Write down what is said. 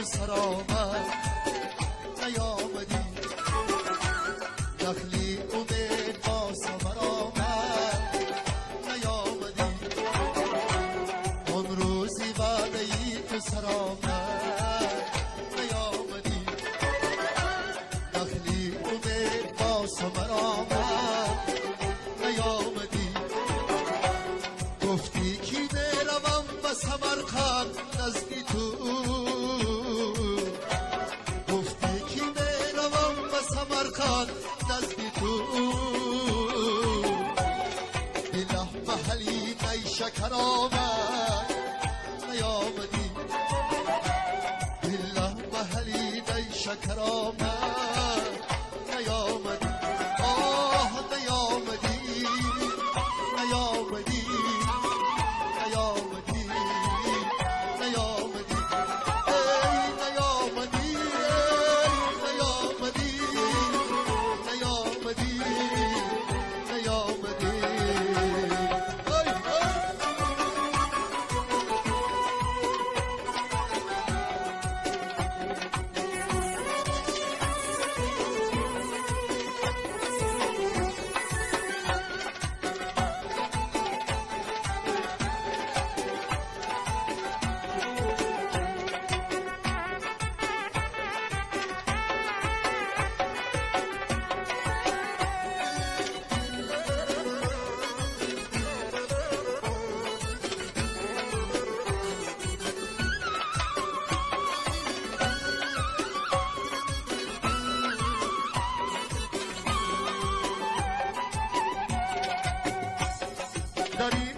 سر آمد نیامدی، دخلی امید با سفر آمد نیامدی، اون روزی وعده ای که سر آمد نیامدی، دخلی امید با سفر آمد نیامدی، گفتی کی میروم به سمرقند نزدی تو، گفتی کی میروم به سمرقند نزدی تو، دلم محلی نیشکر آمد نیامدی، دلم محلی نیشکر آمد نیامدی، آه نیامدی نیامدی نیامدی نیامدی، ای نیامدی نیامدی نیامدی نیامدی، در این